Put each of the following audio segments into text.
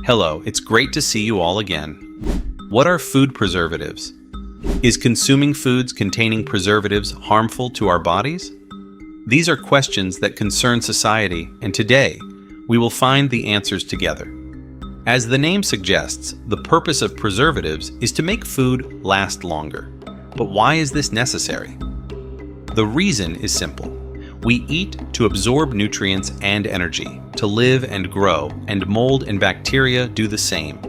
Hello, it's great to see you all again. What are food preservatives? Is consuming foods containing preservatives harmful to our bodies? These are questions that concern society, and today, we will find the answers together. As the name suggests, the purpose of preservatives is to make food last longer. But why is this necessary? The reason is simple. We eat to absorb nutrients and energy, to live and grow, and mold and bacteria do the same.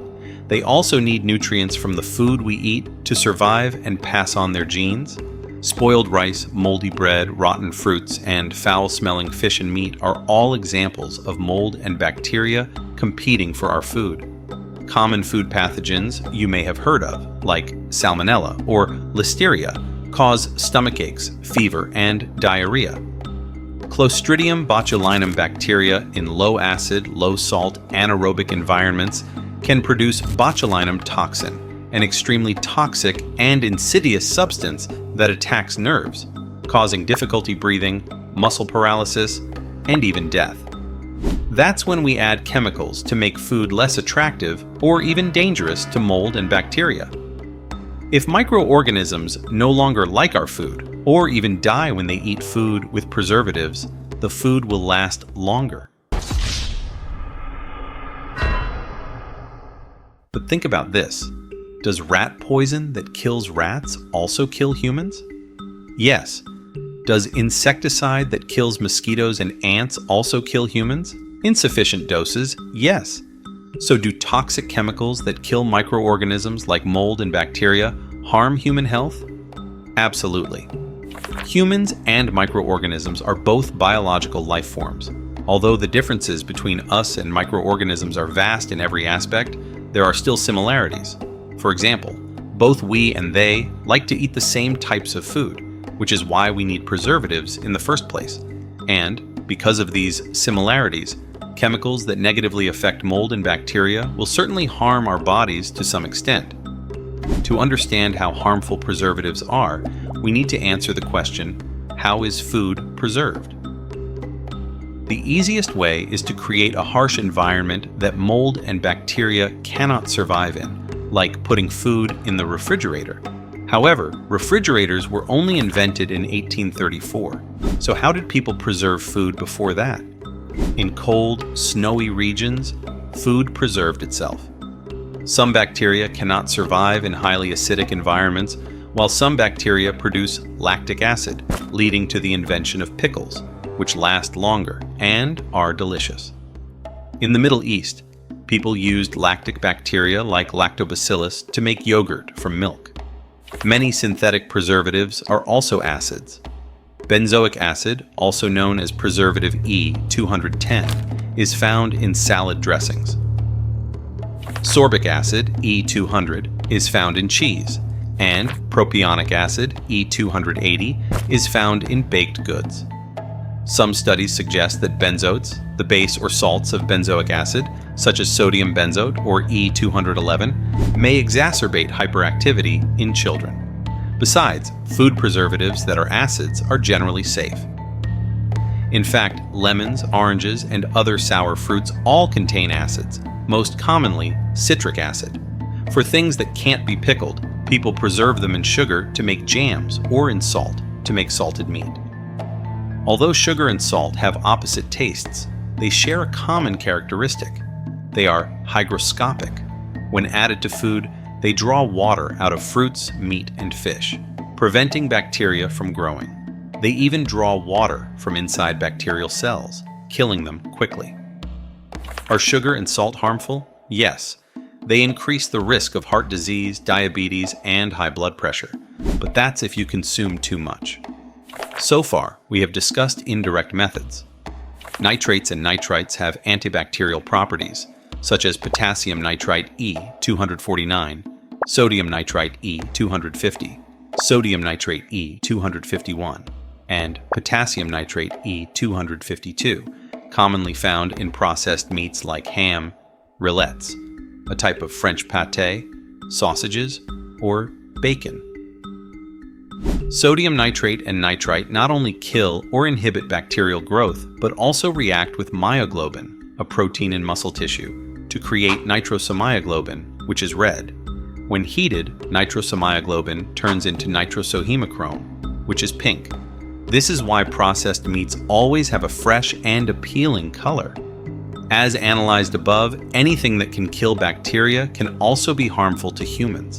They also need nutrients from the food we eat to survive and pass on their genes. Spoiled rice, moldy bread, rotten fruits, and foul-smelling fish and meat are all examples of mold and bacteria competing for our food. Common food pathogens you may have heard of, like Salmonella or Listeria, cause stomach aches, fever, and diarrhea. Clostridium botulinum bacteria in low-acid, low-salt, anaerobic environments can produce botulinum toxin, an extremely toxic and insidious substance that attacks nerves, causing difficulty breathing, muscle paralysis, and even death. That's when we add chemicals to make food less attractive or even dangerous to mold and bacteria. If microorganisms no longer like our food, or even die when they eat food with preservatives, the food will last longer. But think about this. Does rat poison that kills rats also kill humans? Yes. Does insecticide that kills mosquitoes and ants also kill humans? In sufficient doses, yes. So do toxic chemicals that kill microorganisms like mold and bacteria harm human health? Absolutely. Humans and microorganisms are both biological life forms. Although the differences between us and microorganisms are vast in every aspect, there are still similarities. For example, both we and they like to eat the same types of food, which is why we need preservatives in the first place. And because of these similarities, chemicals that negatively affect mold and bacteria will certainly harm our bodies to some extent. To understand how harmful preservatives are, we need to answer the question, how is food preserved? The easiest way is to create a harsh environment that mold and bacteria cannot survive in, like putting food in the refrigerator. However, refrigerators were only invented in 1834. So how did people preserve food before that? In cold, snowy regions, food preserved itself. Some bacteria cannot survive in highly acidic environments, while some bacteria produce lactic acid, leading to the invention of pickles, which last longer and are delicious. In the Middle East, people used lactic bacteria like lactobacillus to make yogurt from milk. Many synthetic preservatives are also acids. Benzoic acid, also known as preservative E210, is found in salad dressings. Sorbic acid, E200, is found in cheese, and propionic acid, E280, is found in baked goods. Some studies suggest that benzoates, the base or salts of benzoic acid, such as sodium benzoate or E211, may exacerbate hyperactivity in children. Besides, food preservatives that are acids are generally safe. In fact, lemons, oranges, and other sour fruits all contain acids, most commonly citric acid. For things that can't be pickled, people preserve them in sugar to make jams or in salt to make salted meat. Although sugar and salt have opposite tastes, they share a common characteristic. They are hygroscopic. When added to food, they draw water out of fruits, meat, and fish, preventing bacteria from growing. They even draw water from inside bacterial cells, killing them quickly. Are sugar and salt harmful? Yes. They increase the risk of heart disease, diabetes, and high blood pressure, but that's if you consume too much. So far, we have discussed indirect methods. Nitrates and nitrites have antibacterial properties, such as potassium nitrite E249, sodium nitrite E250, sodium nitrate E251, and potassium nitrate E252, commonly found in processed meats like ham, rillettes, a type of French pâté, sausages, or bacon. Sodium nitrate and nitrite not only kill or inhibit bacterial growth, but also react with myoglobin, a protein in muscle tissue, to to create nitrosamioglobin, which is red. When heated, nitrosamioglobin turns into nitrosohemochrome, which is pink. This is why processed meats always have a fresh and appealing color. As analyzed above, anything that can kill bacteria can also be harmful to humans.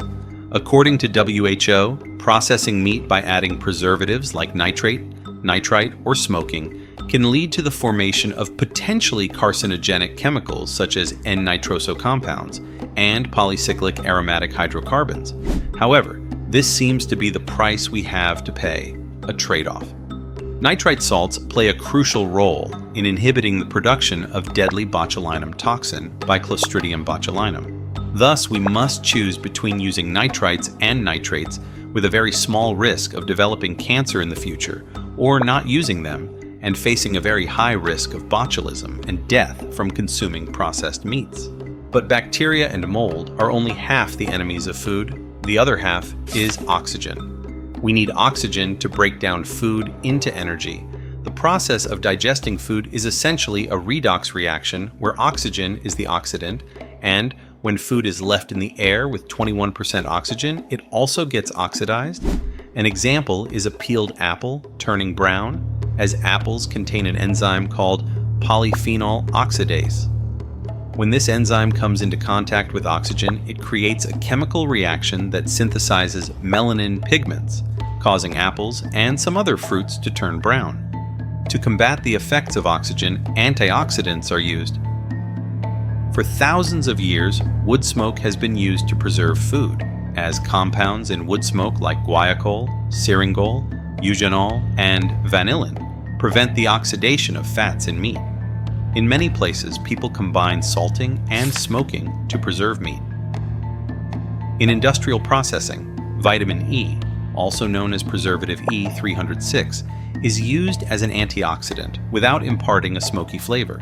According to WHO, processing meat by adding preservatives like nitrate, nitrite, or smoking can lead to the formation of potentially carcinogenic chemicals such as N-nitroso compounds and polycyclic aromatic hydrocarbons. However, this seems to be the price we have to pay, a trade-off. Nitrite salts play a crucial role in inhibiting the production of deadly botulinum toxin by Clostridium botulinum. Thus, we must choose between using nitrites and nitrates with a very small risk of developing cancer in the future, or not using them and facing a very high risk of botulism and death from consuming processed meats. But bacteria and mold are only half the enemies of food. The other half is oxygen. We need oxygen to break down food into energy. The process of digesting food is essentially a redox reaction where oxygen is the oxidant, and when food is left in the air with 21% oxygen, it also gets oxidized. An example is a peeled apple turning brown, as apples contain an enzyme called polyphenol oxidase. When this enzyme comes into contact with oxygen, it creates a chemical reaction that synthesizes melanin pigments, causing apples and some other fruits to turn brown. To combat the effects of oxygen, antioxidants are used. For thousands of years, wood smoke has been used to preserve food, as compounds in wood smoke like guaiacol, syringol, eugenol, and vanillin prevent the oxidation of fats in meat. In many places, people combine salting and smoking to preserve meat. In industrial processing, vitamin E, also known as preservative E306, is used as an antioxidant without imparting a smoky flavor.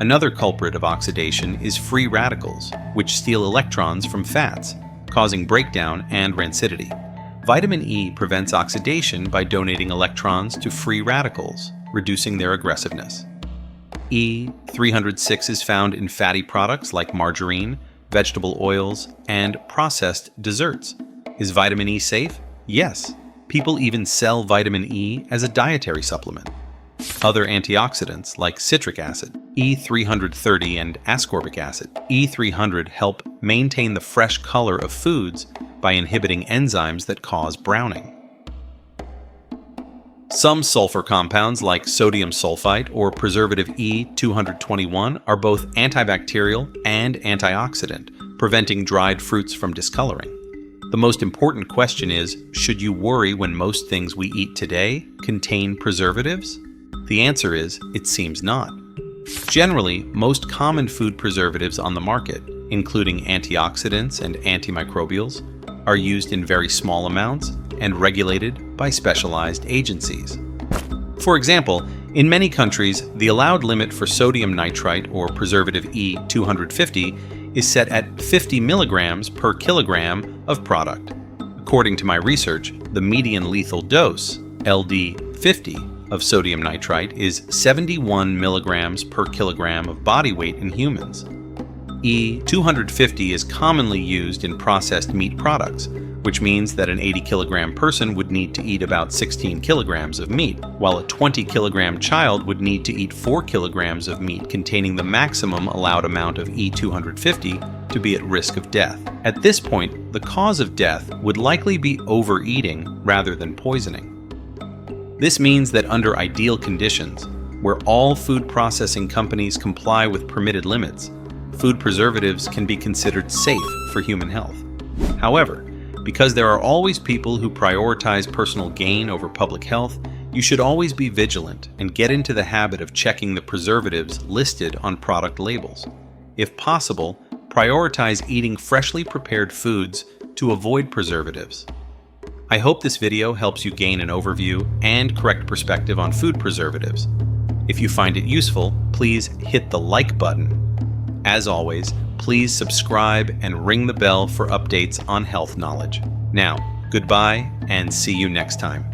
Another culprit of oxidation is free radicals, which steal electrons from fats, causing breakdown and rancidity. Vitamin E prevents oxidation by donating electrons to free radicals, reducing their aggressiveness. E306 is found in fatty products like margarine, vegetable oils, and processed desserts. Is vitamin E safe? Yes. People even sell vitamin E as a dietary supplement. Other antioxidants like citric acid, E330, and ascorbic acid, E300, help maintain the fresh color of foods by inhibiting enzymes that cause browning. Some sulfur compounds like sodium sulfite or preservative E221 are both antibacterial and antioxidant, preventing dried fruits from discoloring. The most important question is, should you worry when most things we eat today contain preservatives? The answer is, it seems not. Generally, most common food preservatives on the market, including antioxidants and antimicrobials, are used in very small amounts and regulated by specialized agencies. For example, in many countries, the allowed limit for sodium nitrite or preservative E250 is set at 50 milligrams per kilogram of product. According to my research, the median lethal dose, LD50, of sodium nitrite is 71 milligrams per kilogram of body weight in humans. E250 is commonly used in processed meat products, which means that an 80-kilogram person would need to eat about 16 kilograms of meat, while a 20-kilogram child would need to eat 4 kilograms of meat containing the maximum allowed amount of E250 to be at risk of death. At this point, the cause of death would likely be overeating rather than poisoning. This means that under ideal conditions, where all food processing companies comply with permitted limits, food preservatives can be considered safe for human health. However, because there are always people who prioritize personal gain over public health, you should always be vigilant and get into the habit of checking the preservatives listed on product labels. If possible, prioritize eating freshly prepared foods to avoid preservatives. I hope this video helps you gain an overview and correct perspective on food preservatives. If you find it useful, please hit the like button. As always, please subscribe and ring the bell for updates on health knowledge. Now, goodbye and see you next time.